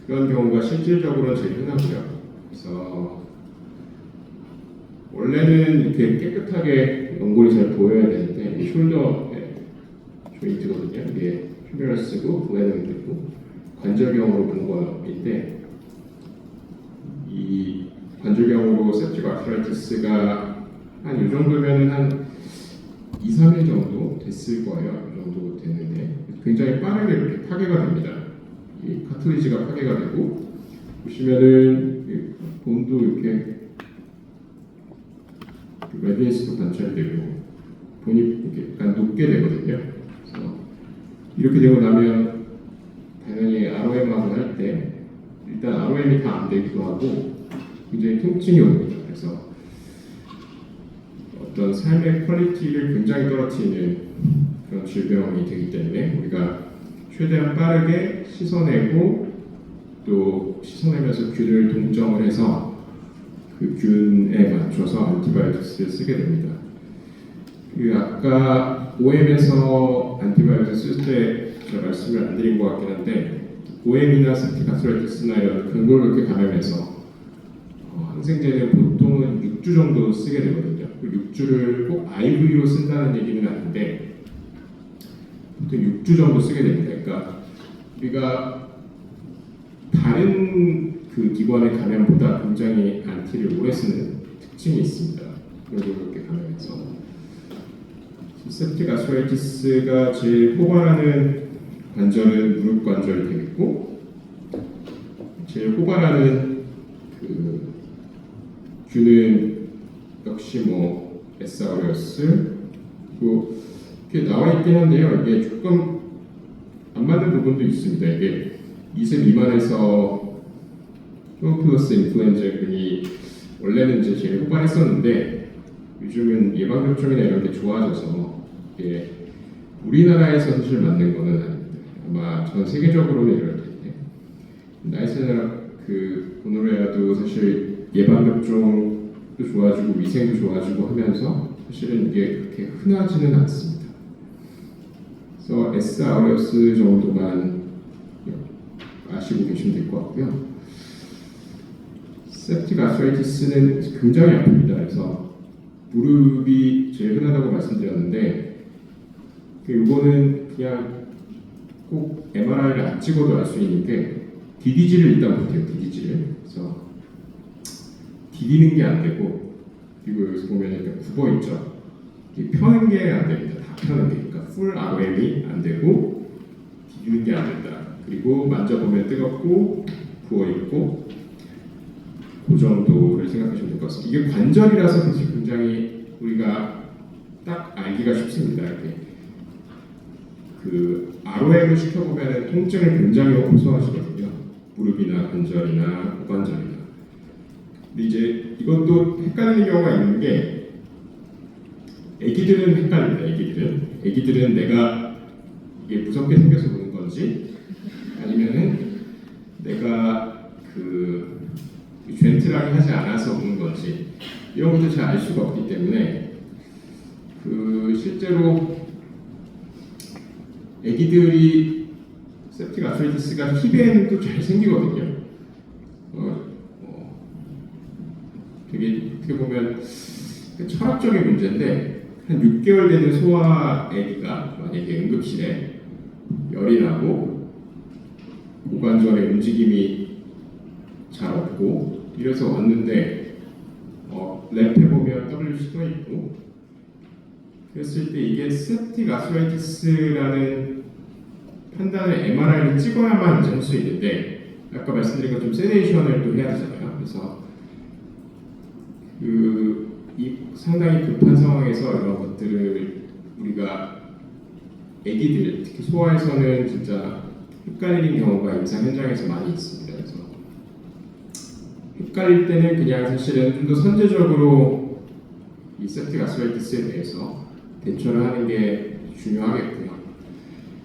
그런 경우가 실질적으로는 제일 흔하고요. 그래서 원래는 이렇게 깨끗하게 연골이 잘 보여야 되는데 이 숄더 조인트거든요. 이게 휴메러스고 부에는 되고 관절경으로 본 거인데 이 관절경으로 septic arthritis가 한 이 정도면은 한 2, 3일 정도 됐을 거예요. 이 정도 됐는데 굉장히 빠르게 이렇게 파괴가 됩니다. 이 카트리지가 파괴가 되고 보시면은 본도 이렇게 레디언스도 관찰되고 본이 이렇게 약간 높게 되거든요. 그래서 이렇게 되고 나면 당연히 ROM하고 할 때 일단 ROM이 다 안 되기도 하고 굉장히 통증이 옵니다. 그래서 어떤 삶의 퀄리티를 굉장히 떨어뜨리는 그런 질병이 되기 때문에 우리가 최대한 빠르게 씻어내고 또 씻어내면서 균을 동정을 해서 그 균에 맞춰서 안티바이오틱스를 쓰게 됩니다. 그 아까 OM에서 안티바이오틱 쓸 때 제가 말씀을 안 드린 것 같긴 한데 OM이나 septic arthritis나 이런 근골격계 감염에서 항생제는 보통은 6주 정도 쓰게 되거든요. 그 6주를 꼭 IV로 쓴다는 얘기는 아닌데 보통 6주 정도 쓰게 됩니다. 그러니까 우리가 다른 그 기관의 감염보다 굉장히 안티를 오래 쓰는 특징이 있습니다. 그렇게 감염해서 septic arthritis가 제일 포괄하는 관절은 무릎 관절이 되겠고 제일 포괄하는 그 균은 역시 S. aureus 그리고 이렇게 나와 있긴 한데요. 이게 조금 안 맞는 부분도 있습니다. 이게 2세 미만에서 히모필러스 인플루엔자균이 원래는 이제 제일 호발했었는데 요즘은 예방접종이나 이런 게 좋아져서 이게 우리나라에서 사실 맞는 거는 아닙니다. 아마 전 세계적으로는 이럴 텐데 나이스나 그 고노레아도 사실 예방접종도 좋아지고 위생도 좋아지고 하면서 사실은 이게 그렇게 흔하지는 않습니다. 그래서 S. aureus 정도만 아시고 계시면 될 것 같고요. septic arthritis는 굉장히 아픕니다. 그래서 무릎이 제일 흔하다고 말씀드렸는데 이거는 그냥 꼭 MRI를 안 찍어도 알 수 있는 게 디디지를 일단 못해요. 디디지를. 그래서 디디는 게 안 되고 그리고 여기서 보면 이렇게 굽어 있죠. 펴는 게 안 됩니다. 다 펴는 게. 그러니까 풀 RM이 안 되고 디디는 게 안 된다. 그리고 만져보면 뜨겁고 부어 있고 그 정도를 생각하시면 될 것 같습니다. 이게 관절이라서 사실 굉장히 우리가 딱 알기가 쉽습니다. 이렇게 그 ROM을 시켜보면 통증을 굉장히 호소하시거든요. 무릎이나 관절이나 고관절이나. 근데 이제 이것도 헷갈리는 경우가 있는 게 애기들은 헷갈립니다. 애기들은 내가 이게 무섭게 생겨서 보는 건지 아니면은 내가 그 젠틀하게 하지 않아서 보는 건지 이런 것도 잘 알 수가 없기 때문에 그 실제로 애기들이 septic arthritis가 힙에는 또 잘 생기거든요. 되게 어떻게 보면 철학적인 문제인데 한 6개월 되는 소아 애기가 만약에 응급실에 열이 나고 고관절의 움직임이 잘 없고 이래서 왔는데 랩해 보면 WC 써 있고 그랬을 때 이게 septic arthritis라는 판단을 MRI를 찍어야만 이제 할 수 있는데 아까 말씀드린 것처럼 세데이션을 또 해야 되잖아요. 그래서 이 상당히 급한 상황에서 이런 것들을 우리가 애기들 특히 소아에서는 진짜 헷갈리는 경우가 임상 현장에서 많이 있습니다. 그래서 헷갈릴 때는 그냥 사실은 좀 더 선제적으로 이 septic arthritis에 대해서 대처를 하는 게 중요하겠고요.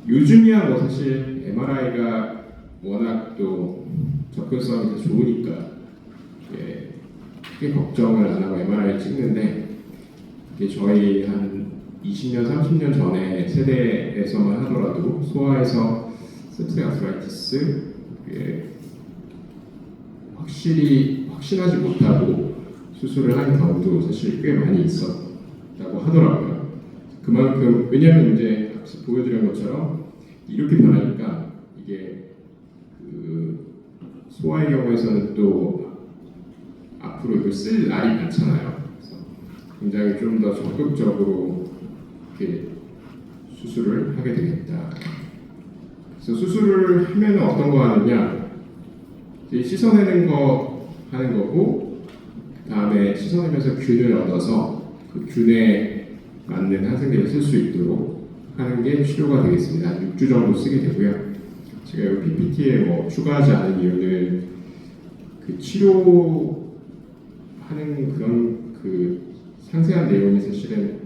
요즘이야 뭐 사실 MRI가 워낙 또 접근성이 더 좋으니까 크게 걱정을 안 하고 MRI를 찍는데 이게 저희 한 20년, 30년 전에 세대에서만 하더라도 소아에서 septic arthritis 확신하지 못하고 수술을 한 경우도 사실 꽤 많이 있었다고 하더라고요. 그만큼 왜냐하면 이제 보여드린 것처럼 이렇게 변하니까 이게 그 소아의 경우에서는 또 앞으로 이걸 쓸 날이 많잖아요. 그래서 굉장히 좀 더 적극적으로 이렇게 수술을 하게 되겠다. 그래서 수술을 하면 어떤 거 하느냐? 씻어내는 거 하는 거고, 그 다음에 씻어내면서 균을 얻어서 그 균에 맞는 항생제를 쓸 수 있도록 하는 게 치료가 되겠습니다. 한 6주 정도 쓰게 되고요. 제가 이 PPT에 뭐 추가하지 않은 이유는 그 치료하는 그런 그 상세한 내용이 사실은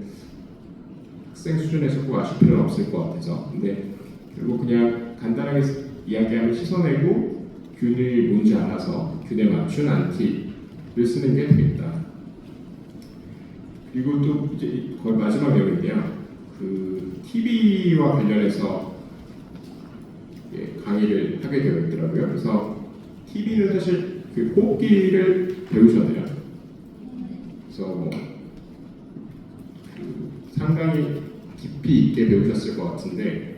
학생 수준에서 꼭 아실 필요는 없을 것 같아서. 근데 결국 그냥 간단하게 이야기하면 씻어내고 균이 뭔지 알아서 균에 맞춘 안티를 쓰는 게 되겠다. 그리고 또 이제 거의 마지막 내용인데요. 그 TB와 관련해서 강의를 하게 되어 있더라고요. 그래서 TB는 사실 그 호흡기를 배우셔야 돼요. 그래서 뭐 상당히 깊이 있게 배우셨을 것 같은데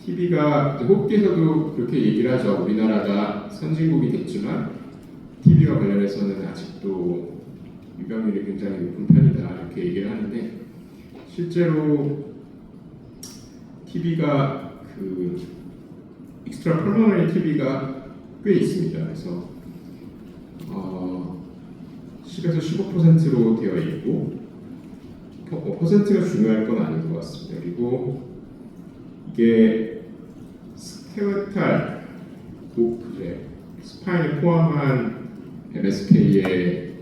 TB가 호흡기에서도 그렇게 얘기를 하죠. 우리나라가 선진국이 됐지만 TB와 관련해서는 아직도 유병률이 굉장히 높은 편이다 이렇게 얘기를 하는데 실제로 TB가 그 익스트라 펄모너리 TB가 꽤 있습니다. 그래서 10에서 15%로 되어 있고 퍼센트가 중요할 건 아닌 것 같습니다. 그리고 이게 스케어탈 이제 스파인을 포함한 MSK에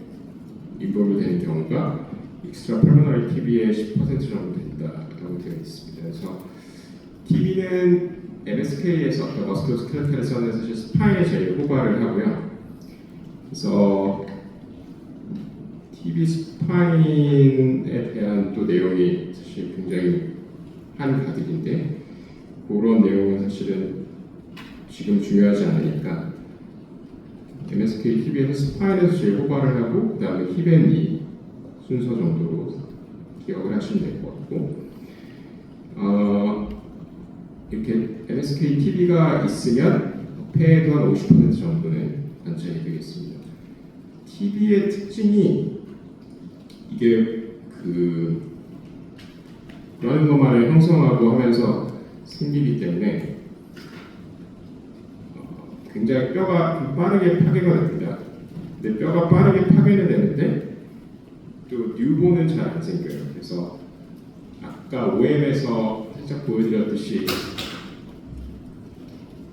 인볼브 되는 경우가 익스트라 펄모너리 TB의 10% 정도 된다라고 되어 있습니다. 그래서 TB는 MSK에서 머스크로스켈레탈에서는 사실 스파인에 제일 호발을 하고요. 그래서 TB 스파인에 대한 또 내용이 사실 굉장히 한가득인데 그런 내용은 사실은 지금 중요하지 않으니까 MSK TV에서 스파인에서 제일 호발을 하고 그 다음에 힙앤니 순서 정도로 기억을 하시면 될 것 같고 이렇게 MSK TV가 있으면 폐에도 한 50% 정도는 관찰이 되겠습니다. TV의 특징이 이게 그런 것만을 형성하고 하면서 생기기 때문에 굉장히 뼈가 빠르게 파괴가 됩니다. 근데 뼈가 빠르게 파괴는 되는데 또 뉴본은 잘 안 생겨요. 그래서 아까 OM에서 살짝 보여드렸듯이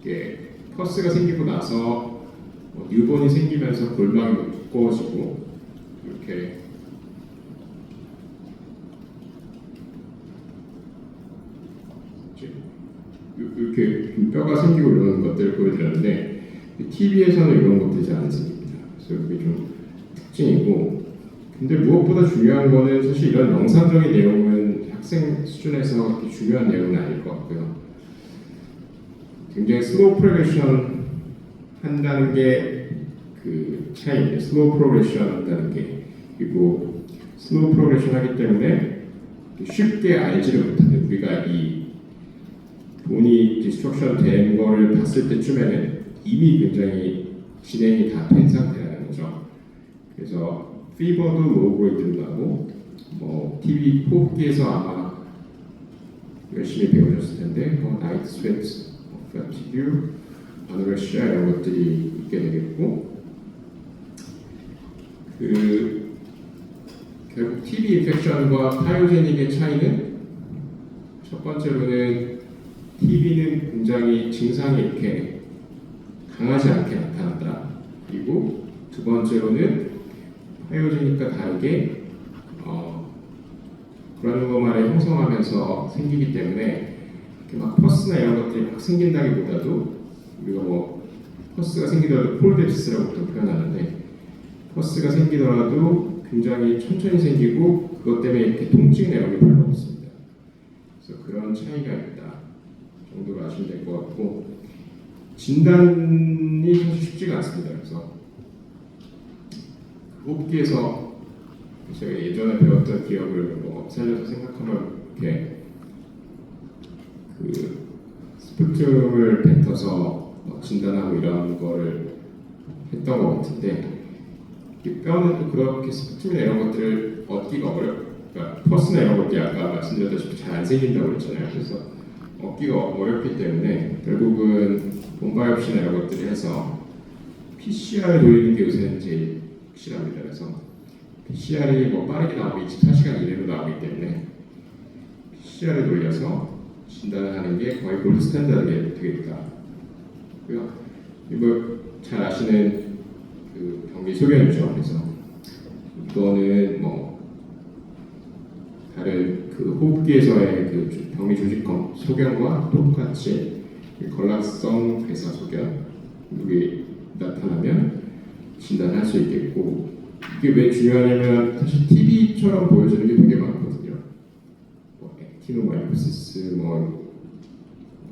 이게 퍼스가 생기고 나서 뉴본이 생기면서 골망이 두꺼워지고 이렇게 뼈가 생기고 이런 것들을 보여드렸는데 TV에서는 이런 것들이 잘 안 생깁니다. 그래서 이게 좀 특징이고 근데 무엇보다 중요한 거는 사실 이런 영상적인 내용은 학생 수준에서 그렇게 중요한 내용은 아닐 것 같고요. 굉장히 슬로우 프로그레션 한다는 게 그 차이인데 슬로우 프로그레션 한다는 게 그리고 슬로우 프로그레션 하기 때문에 쉽게 알지를 못하는 우리가 이 본이 디스트럭션 된 거를 봤을 때쯤에는 이미 굉장히 진행이 다 된 상태라는 거죠. 그래서 피버도 로우 그레이드로 나고 뭐 TV 뽑기에서 아마 열심히 배우셨을 텐데 나이트 스웨트, 패티규, 아노렉시아 이런 것들이 있게 되겠고 결국 TV 인펙션과 파이오제닉의 차이는 첫 번째로는 TV는 굉장히 증상이 이렇게 강하지 않게 나타난다. 그리고 두 번째로는 파이오제닉과 다르게 그라누로마를 형성하면서 생기기 때문에 이렇게 막 퍼스나 이런 것들이 막 생긴다기보다도 우리가 뭐 퍼스가 생기더라도 폴뎁시스라고 보통 표현하는데 퍼스가 생기더라도 굉장히 천천히 생기고 그것 때문에 이렇게 통증 이런 게 별로 없습니다. 그래서 그런 차이가 있다 정도로 아시면 될 것 같고 진단이 사실 쉽지가 않습니다. 그래서 호흡기에서 제가 예전에 배웠던 기억을 살려서 생각하면 이렇게 스푸툼을 뱉어서 진단하고 이런 거를 했던 것 같은데 뼈는 또 그렇게 스푸툼이나 이런 것들을 얻기가 그러니까 퍼스나 이런 것들이 아까 말씀드렸다시피 잘 안 생긴다고 그랬잖아요. 그래서 얻기가 어렵기 때문에 결국은 본바이옵시나 이런 것들을 해서 PCR을 돌리는 게 요새는 제일 확실합니다. 그래서 PCR이 뭐 빠르게 나오면 24시간 이내로 나오기 때문에 PCR을 돌려서 진단을 하는 게 거의 골드 스탠다드가 되겠다. 이거 잘 아시는 그 병리 소견이죠. 그래서 이거는 뭐 다른 그 호흡기에서의 그 병리 조직 소견과 똑같이 걸락성 괴사 소견이 나타나면 진단할 수 있겠고 이게 왜 중요하냐면 사실 TV처럼 보여지는 게 되게 많거든요. 뭐 액티노마이코시스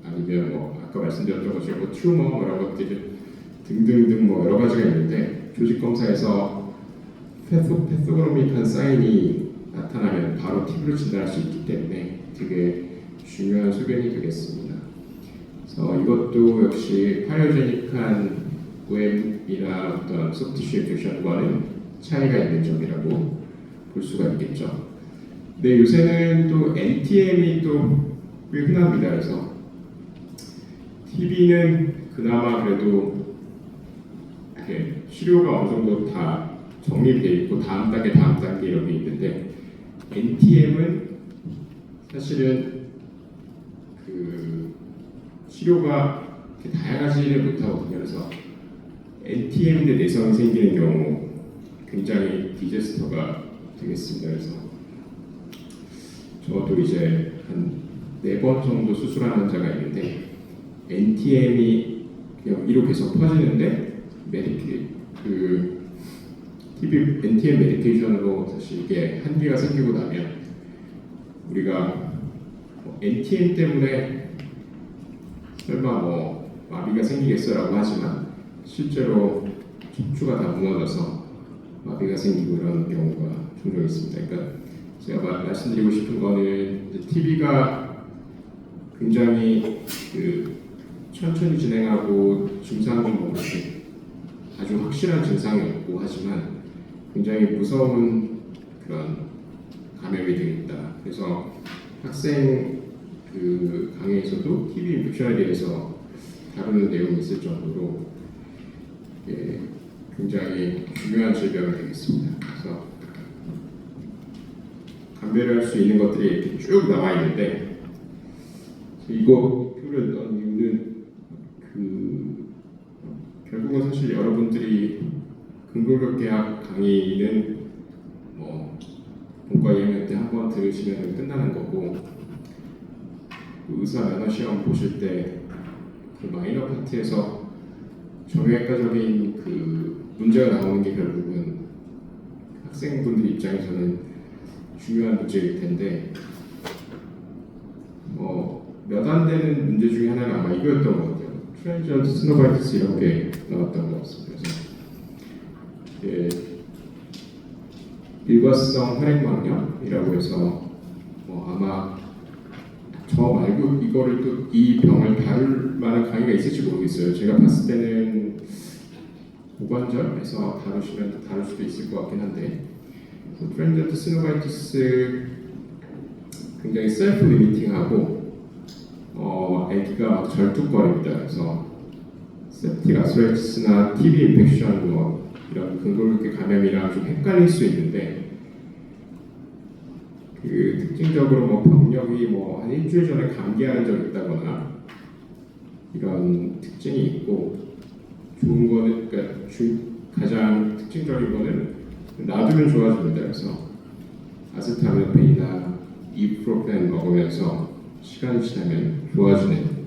아니면 아까 말씀드렸던 것처럼 튜머 이런 것들 등등등 여러 가지가 있는데 조직 검사에서 패소그로믹한 사인이 나타나면 바로 TV로 진단할 수 있기 때문에 되게 중요한 소견이 되겠습니다. 그래서 이것도 역시 파이오제닉한 OM이나 어떤 소프티슈 인펙션과는 차이가 있는 점이라고 볼 수가 있겠죠. 근데 요새는 또 NTM이 또 꽤 흔합니다. 그래서 TV는 그나마 그래도 이렇게 치료가 어느 정도 다 정립되어 있고 다음 단계 이런 게 있는데 NTM은 사실은 그 치료가 이렇게 다양하지를 못하거든요. 그래서 NTM인데 내성이 생기는 경우 굉장히 디제스터가 되겠습니다. 그래서 저도 이제 한 4번 정도 수술한 환자가 있는데 NTM이 그냥 위로 계속 퍼지는데 NTM 메디케이션으로 사실 이게 한계가 생기고 나면 우리가 NTM 때문에 설마 마비가 생기겠어라고 하지만 실제로 척추가 다 무너져서 마비가 생기고 이런 경우가 종종 있습니다. 그러니까 제가 말씀드리고 싶은 거는 TB가 굉장히 천천히 진행하고 증상은 뭐 아주 확실한 증상이 없고 하지만 굉장히 무서운 그런 감염이 되겠다. 그래서 학생 강의에서도 TB 인펙션에 대해서 다루는 내용이 있을 정도로 굉장히 중요한 질병이 되겠습니다. 그래서 감별할 수 있는 것들이 이렇게 쭉 나와 있는데 이거 표를 넣은 이유는 결국은 사실 여러분들이 근골격계학 강의는 뭐 본과 2학년 때 한 번 들으시면 끝나는 거고 의사 면허 시험 보실 때 마이너 파트에서 정형외과적인 문제가 나오는 게 결국은 학생분들 입장에서는 중요한 문제일 텐데 몇 안 되는 문제 중에 하나가 아마 이거였던 것 같아요. 트랜지언트 스노바이티스 이런 게 나왔던 것 같습니다. 그래서 일과성 혈액망염이라고 해서 아마 저 말고 이거를 또 이 병을 다룰 만한 강의가 있을지 모르겠어요. 제가 봤을 때는 고관절에서 다루시면 또 다룰 수도 있을 것 같긴 한데 트랜지언트 스노바이티스 굉장히 셀프 리미팅하고 아기가 막 절뚝거립니다. 그래서 septic arthritis나 TB 인펙션 이런 근골격계 감염이랑 좀 헷갈릴 수 있는데 특징적으로 병력이 한 일주일 전에 감기한 적 있다거나 이런 특징이 있고 좋은 거는 가장 특징적인 거는 놔두면 좋아집니다. 그래서 아세타민오펜이나 이프로펜 먹으면서 시간이 지나면 좋아지는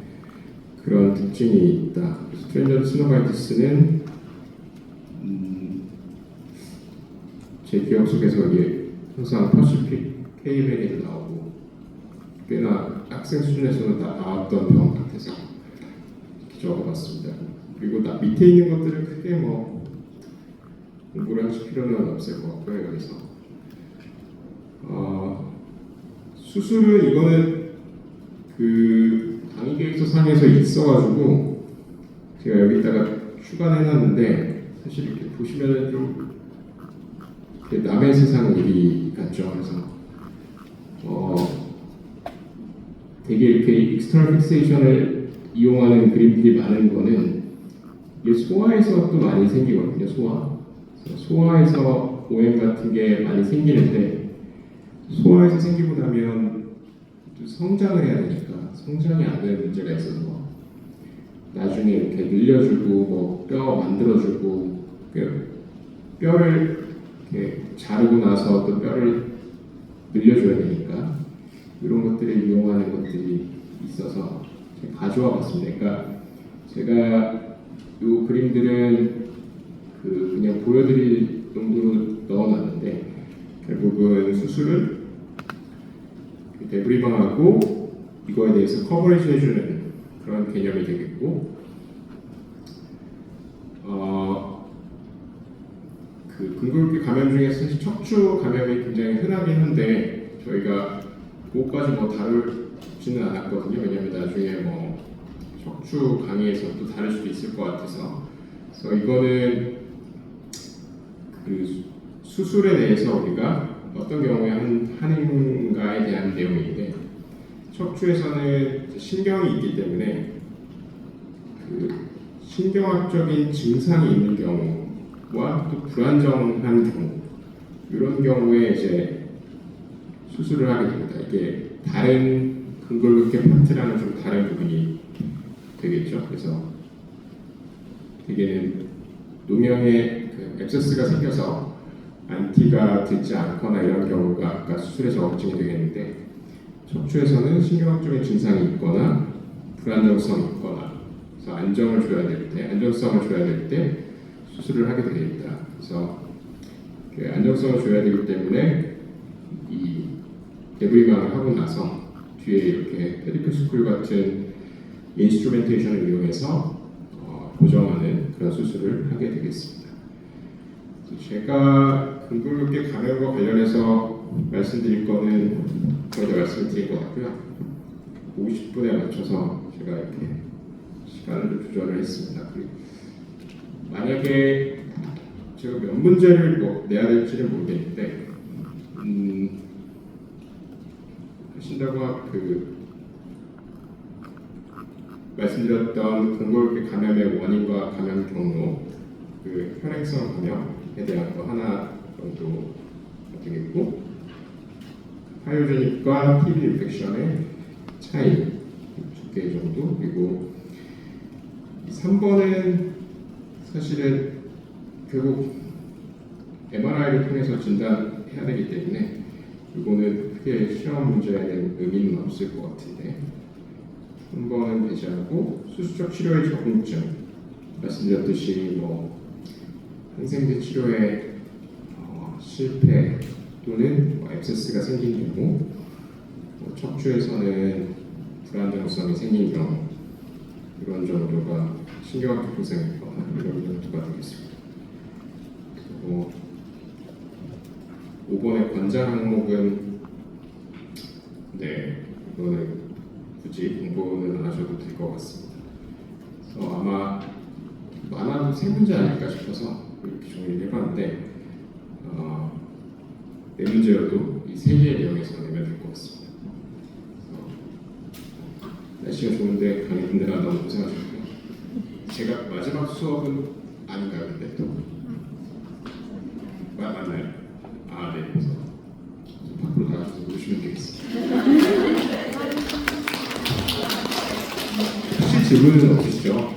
그런 특징이 있다. 그래서 트랜지언트 스노바이티스는 제 기억 속에서 이게 항상 퍼시픽 K맨에도 나오고 꽤나 학생 수준에서는 다 나왔던 병 같아서 이렇게 적어봤습니다. 그리고 밑에 있는 것들은 크게 공부를 하실 필요는 없을 것 같고요. 여기서 수술은 이거는 강의 계획서 상에서 있어가지고 제가 여기다가 추가해놨는데 사실 이렇게 보시면은 좀 남의 세상 얘기 같죠. 그래서 되게 이렇게 익스터널 픽세이션을 이용하는 그림들이 많은 거는 이게 소아에서 또 많이 생기거든요. 소아에서 오행 같은 게 많이 생기는데 소아에서 생기고 나면 또 성장을 해야 되니까 성장이 안 되는 문제가 있어서 나중에 이렇게 늘려주고 뼈 만들어주고 뼈를 이렇게 자르고 나서 또 뼈를 늘려줘야 되니까 이런 것들을 이용하는 것들이 있어서 제가 가져와 봤습니다. 그러니까 제가 이 그림들은 그냥 보여드릴 용도로 넣어놨는데 결국은 수술은 데브리방하고 이거에 대해서 커버리지 해주는 그런 개념이 되겠고 근골격계 감염 중에서 사실 척추 감염이 굉장히 흔하긴 한데 저희가 그것까지 다루지는 않았거든요. 왜냐하면 나중에 척추 강의에서 또 다룰 수도 있을 것 같아서 그래서 이거는 수술에 대해서 우리가 어떤 경우에 하는가에 대한 내용인데 척추에서는 신경이 있기 때문에 신경학적인 증상이 있는 경우와 또 불안정한 경우 이런 경우에 이제 수술을 하게 됩니다. 이게 다른 근골격계 파트랑은 좀 다른 부분이 되겠죠. 그래서 대개는 노명에 앱세스가 생겨서 안티가 듣지 않거나 이런 경우가 아까 수술에서 걱정이 되겠는데 척추에서는 신경학적인 증상이 있거나 불안정성이 있거나 그래서 안정성을 줘야 될 때 수술을 하게 되겠다. 그래서 안정성을 줘야 되기 때문에 이 데브리방을 하고 나서 뒤에 이렇게 페디클 스쿨 같은 인스트루멘테이션을 이용해서 고정하는 그런 수술을 하게 되겠습니다. 그래서 제가 근골격계 감염과 관련해서 말씀드릴 거는 거의 다 말씀을 드린 것 같고요. 50분에 맞춰서 제가 이렇게 시간을 좀 조절을 했습니다. 그리고 만약에 제가 몇 문제를 내야 될지는 모르겠는데 하신다고 말씀드렸던 근골격계 감염의 원인과 감염 경로, 혈행성 감염에 대한 거 하나 정도 되겠고, 파이오제닉과 TB 인펙션의 차이 2개 정도, 그리고 3번은 사실은 결국 MRI를 통해서 진단해야 되기 때문에 이거는 크게 시험 문제에는 의미는 없을 것 같은데, 3번은 배제하고 수술적 치료의 적응증, 말씀드렸듯이 항생제 치료의 실패 또는 앱세스가 생긴 경우, 척추에서는 불안정성이 생긴 경우, 이런 정도가 신경학적 고생했거나 이런 정도가 되겠습니다. 그리고 5번의 권장 항목은 이거는 굳이 공부는 안 하셔도 될 것 같습니다. 그래서 아마 많아도 3문제 아닐까 싶어서 이렇게 정리를 해봤는데 4문제여도 이 3개의 내용에서 내면 될 것 같습니다. 날씨가 좋은데 강의분들아 너무 고생하셨고요. 제가 마지막 수업은 아닌가요? 근데 맞나요? 네. 그래서 밖으로 나가셔서 보시면 되겠습니다. 혹시 질문은 없으시죠?